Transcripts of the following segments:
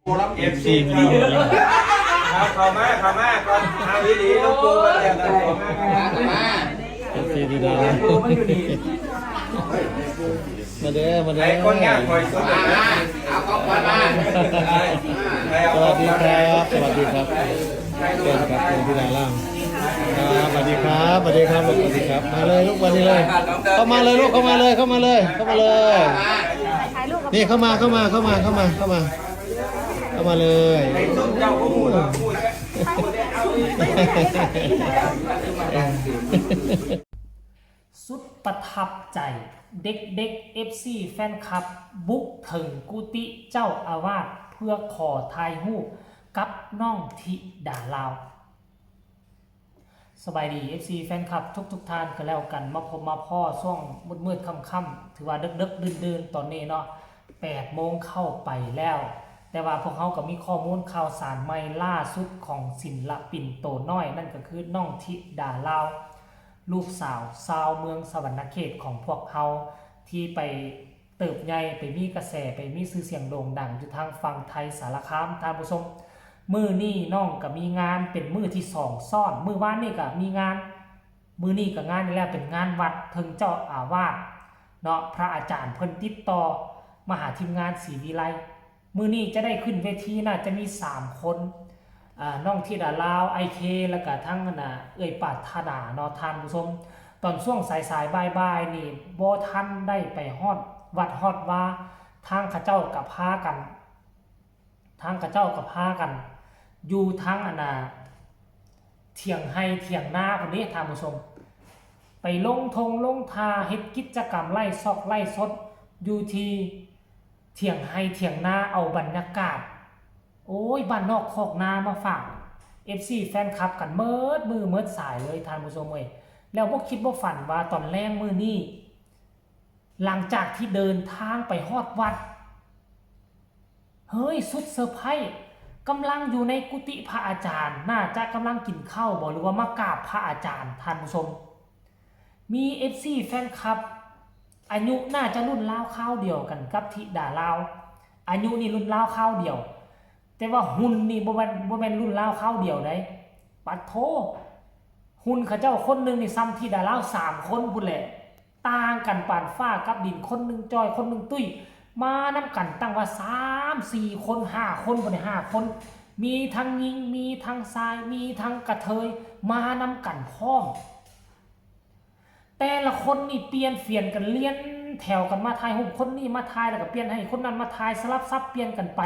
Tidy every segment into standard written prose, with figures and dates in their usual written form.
รับเอฟซีครับเข้ามาก่อนเอาดีๆลูกปูมาเดี๋ยวเข้ามาเอฟซีดีดามาเด้อไอ้คนงานคอยสุดนะเอาเข้ามาสวัสดีครับสวัสดีครับเป็นครับเป็นพี่ดาล่างสวัสดีครับสวัสดีครับสวัสดีครับมาเลยลูกวันนี้เลยเข้ามาเลยลูกเข้ามาเลยนี่เข้ามาเลยสุดประทับใจเด็กๆ FC แฟนคลับบุกถึงกุฏิเจ้าอาวาสเพื่อขอถ่ายรูปกับน้องธิดาลาวสบายดี FC แฟนคลับทุกท่านก็แล้วกันมาพบมาพ่อช่วงมืดค่ำๆถือว่าดึกๆดื่นๆตอนนี้เนาะ8 โมงเข้าไปแล้วแต่ว่าพวกเขาก็มีข้อมูลข่าวสารใหม่ล่าสุดของศิลปินโตน้อยนั่นก็คือน้องธิดาลาวลูกสาวชาวเมืองสวรรณเขตของพวกเขาที่ไปเติบใหญ่ไปมีกระแสไปมีชื่อเสียงโด่งดังอยู่ทางฝั่งไทยสารคามท่านผู้ชมมื้อนี้น้องก็มีงานเป็นมื้อที่2ซ้อนมื้อวานนี่ก็มีงานมื้อนี้ก็งานนี่แหละเป็นงานวัดถึงเจ้าอาวาสเนาะพระอาจารย์เพิ่นติดต่อมาหาทีมงานศรีวิไลมื้อนี้จะได้ขึ้นเวทีน่าจะมี3คนน้องธิดาลาวไอเคแล้วก็ทั้งเอ่ยปาถนาเนาะท่านผู้ชมตอนช่วงสายๆบ่ายๆนี่บ่ทันได้ไปฮอดวัดฮอดว่าทางข้าเจ้ากับพากันอยู่ทั้งเถียงให้เถียงหน้าคนนี้ท่านผู้ชมไปลงทาเฮ็ดกิจกรรมไล่ซอกไล่สดอยู่ที่เถียงให้เถียงหน้าเอาบรรยากาศโอ้ยบ้านนอกคอกนามาฝาก FC แฟนคลับกันเมิดสายเลยท่านผู้ชมเอ้ยแล้วบ่คิดบ่ฝันว่าตอนแรกมื้อนี้หลังจากที่เดินทางไปฮอดวัดเฮ้ยสุดเซอร์ไพรส์กำลังอยู่ในกุฏิพระอาจารย์น่าจะกำลังกินข้าวบ่หรือว่ามากราบพระอาจารย์ท่านผู้ชมมี FC แฟนคลับอายุน่าจะรุ่นราวคราวเดียวกันกับธิดาลาวอายุนี่รุ่นราวคราวเดียวแต่ว่าหุ่นนี่บ่แม่นรุ่นราวคราวเดียวได้ปัดโทหุ่นเขาเจ้าคนนึงนี่ซ้ำธิดาลาว3คนพุ่นแหละต่างกันปานฟ้ากับดินคนนึงจอยคนนึงตุ้ยมานำกันตั้งว่า3-4 คน5 คนบ่ได้5 คนมีทั้งหญิงมีทั้งชายมีทั้งกระเทยมานำกันพร้อมแต่ละคนนี่เปลี่ยนเฟียนกันเลี้ยนแถวกันมาถ่ายรูปคนนี้มาถ่ายแล้วก็เปลี่ยนให้คนนั้นมาถ่ายสลับซับเปลี่ยนกันไป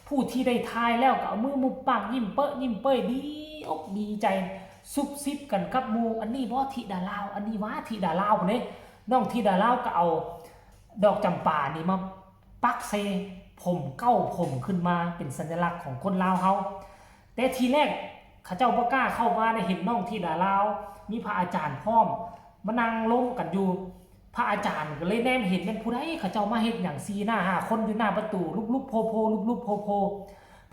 ผู้ที่ได้ถ่ายแล้วก็เอามือมุบปากยิ้มเป้ยดีอกดีใจซุบซิบกันกับหมู่อันนี้บ่ธิดาลาวอันนี้ว่าธิดาลาวพุ่นเด้น้องธิดาลาวก็เอาดอกจำปานี่มาปักเซผมขึ้นมาเป็นสัญลักษณ์ของคนลาวเฮาแต่ทีแรกเขาเจ้าบ่กล้าเข้ามาได้เห็นน้องธิดาลาวมีพระอาจารย์พร้อมมานั่งลงกันอยู่พระอาจารย์ก็เลยแนมเห็นเป็นผู้ใดเขาเจ้ามาเฮ็ดหยัง4 หน้า 5 คนอยู่หน้าประตูลุกๆโพ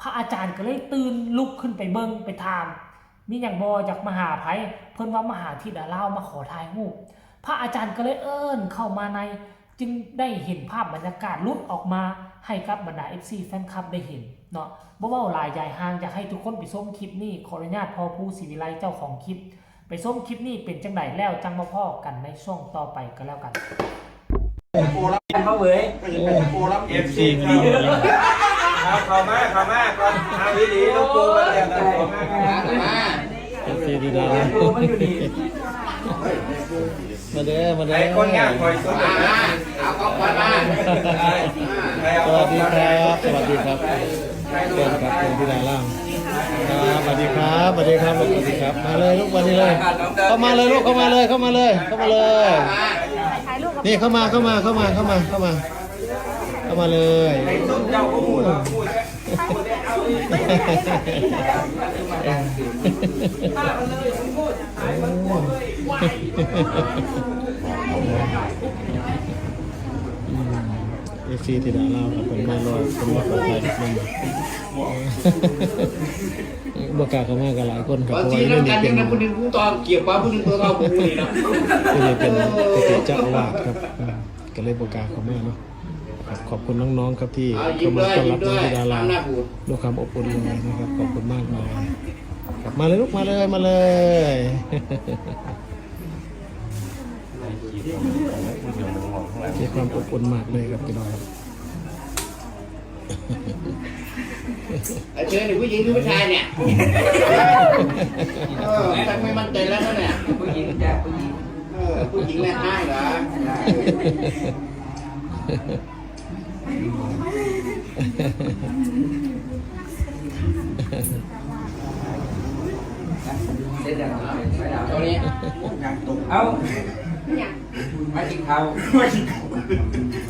พระอาจารย์ก็เลยตื่นลุกขึ้นไปเบิ่งไปถามมีหยังบ่จากมหาไผเพิ่นว่ามาหาธิดาลาวมาขอถ่ายรูปพระอาจารย์ก็เลยเอิ้นเข้ามาในจึงได้เห็นภาพบรรยากาศลุดออกมาให้กับบรรดา FC แฟนคลับได้เห็นเนาะบ่เว้าหลายใหญ่ห่างอยากให้ทุกคนไปชมคลิปนี้ขออนุญาตพ่อผู้ศรีวิไลเจ้าของคลิปไปชมคลิปนี้เป็นจังไดแล้วจังมาพ้อกันในช่วงต่อไปก็แล้วกันเข้าเว้ยเอฟซีครับเข้ามาก่อนเอาดีๆลูกปูมาเดี๋ยวเข้ามาเอฟซีดีดามาเด้อไอ้คนงานคอยสุดนะเอาเข้ามาสวัสดีครับเป็นครับเป็นพี่ดาล่างสวัสดีครับมาเลยลูกวันนี้เลยเข้ามาเลยลูกเข้ามาเลยนี่เข้ามาเลยFC ธิดาลาวครับเป็นมารอเป็นมาขอถ่ายรูปนึงบกาเข้ามากันหลายคนครับเพราะว่านี่เป็นผู้นึงผู้ต่อเกี่ยวกับผู้นึงตัวเราผู้นี่นะนี่เป็นเจ้าอาวาสครับก็เลยบกาเข้ามาเนาะ ครับขอบคุณน้องๆครับที่ เอายิ้ เข้าม มา เลย ต้อน ยิ้ รับ ม น้ เล อง ย ธิดารา ทำหน้าบูด ด้วยความอบอุ่นเลยนะครับขอบคุณมากมายครับมาเลยลูกมาเลยมาเลย มีความอบอุ่นมากเลยครับพี่น้องครับ ไอ้เชิญนี่ผู้หญิงหรือผู้ชายเนี่ยตั้งไม่มั่นใจแล้วเนี่ยผู้หญิงจ้ะผู้หญิงผู้หญิงแม่ให้เหรอตรงนี้เอามากินข้าว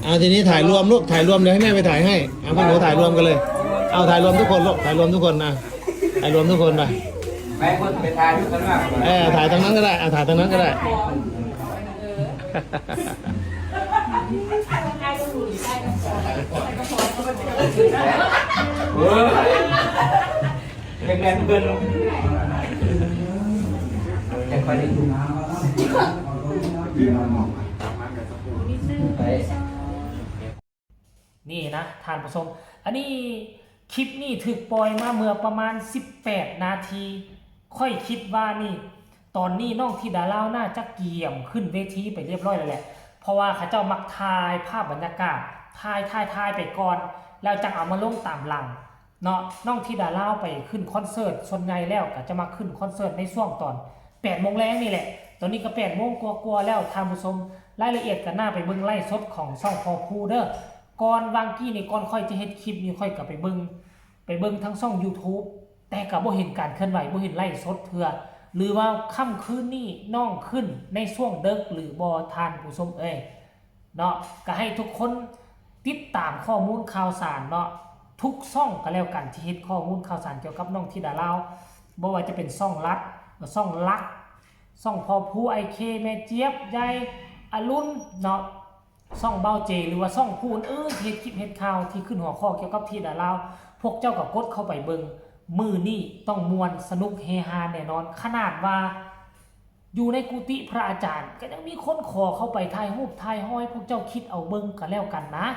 เอาทีนี้ถ่ายรวมลูกถ่ายรวมเดี๋ยวให้แม่ไปถ่ายให้เอาพวกหนูถ่ายรวมกันเลยเอาถ่ายรวมทุกคนลูกถ่ายรวมทุกคนนะถ่ายรวมทุกคนไป ไปคนไปทานทุกคนว่า ถ่ายตรงนั้นก็ได้ถ่ายตรงนั้นก็ได้ ยังแรงเกินแต่คอยได้ดูไป นี่นะทานผู้ชมอันนี้คลิปนี่ถูกปล่อยมาเมื่อประมาณ18นาทีค่อยคิดว่านี่ตอนนี้น้องธิดาเล่าน่าจะเกี่ยมขึ้นเวทีไปเรียบร้อยแล้วแหละเพราะว่าเขาเจ้ามักถ่ายภาพบรรยากาศถ่ายไปก่อนแล้วจังเอามาลงตามหลังเนาะน้องธิดาเล่าไปขึ้นคอนเสิร์ตส่วนใหญ่แล้วก็จะมาขึ้นคอนเสิร์ตในช่วงตอน8 โมงแรงนี่แหละตอนนี้ก็8 โมงกว่าๆแล้วท่านผู้ชมรายละเอียดก็น่าไปเบิ่งไล่สดของช่องพอพูเด้อก่อนวางกี้นี่ก่อนค่อยจะเฮ็ดคลิปนี่ค่อยก็ไปเบิ่งทั้งช่อง YouTube แต่ก็บ่เห็นการเคลื่อนไหวบ่เห็นไล่สดเทื่อหรือว่าค่ำคืนนี้น้องขึ้นในช่วงเดึกหรือบ่ทานผู้ชมเนาะก็ให้ทุกคนติดตามข้อมูลข่าวสารเนาะทุกช่องก็แล้วกันที่เฮ็ดข้อมูลข่าวสารเกี่ยวกับน้องธิดาลาวบ่ว่าจะเป็นช่องรัฐช่องลักช่องพอผู้ไอเคแม่เจี๊ยบยายอรุณเนาะช่องเบาเจหรือว่าช่องผู้อื่นเฮ็ดคลิปเฮ็ดข่าวที่ขึ้นหัวข้อเกี่ยวกับธิดาลาวพวกเจ้าก็กดเข้าไปเบิ่งมือนี่ต้องมวนสนุกเฮฮาแน่นอนขนาดว่าอยู่ในกุฏิพระอาจารย์ก็ยังมีคนขอเข้าไปถ่ายรูปถ่ายห้อยพวกเจ้าคิดเอาเบิ่งกันแล้วกันนะ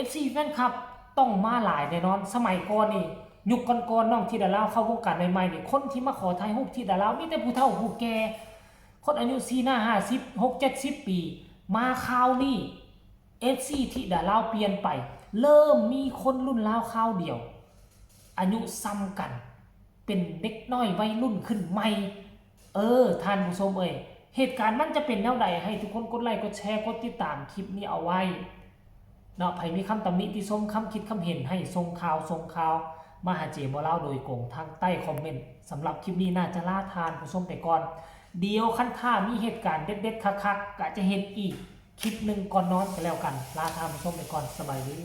FC แฟนคลับต้องมาหลายแน่นอนสมัยก่อนนี่ยุคก่อนๆน้องธิดาลาวเข้าวงการใหม่ๆนี่คนที่มาขอถ่ายรูปธิดาลาวมีแต่ผู้เฒ่าผู้แก่คนอายุ40 50 60 70ปีมาคราวนี้ FC ธิดาลาวเปลี่ยนไปเริ่มมีคนรุ่นราวคราวเดียวอายุซ้ำกันเป็นเด็กน้อยวัยรุ่นขึ้นใหม่ท่านผู้ชมเหตุการณ์มันจะเป็นแนวใดให้ทุกคนกดไลค์กดแชร์กดติดตามคลิปนี้เอาไว้เนาะใครมีคำตำหนิติชมคำคิดคำเห็นให้ส่งข่าวมาหาเจบ่เล่าโดยกงทางใต้คอมเมนต์สำหรับคลิปนี้น่าจะล่าทานผู้ชมไปก่อนเดี๋ยวขั้นท่ามีเหตุการณ์เด็ดๆคักๆก็จะเห็นอีกคลิปหนึ่งก่อนนอนกันแล้วกันลาทานผู้ชมไปก่อนสบายดี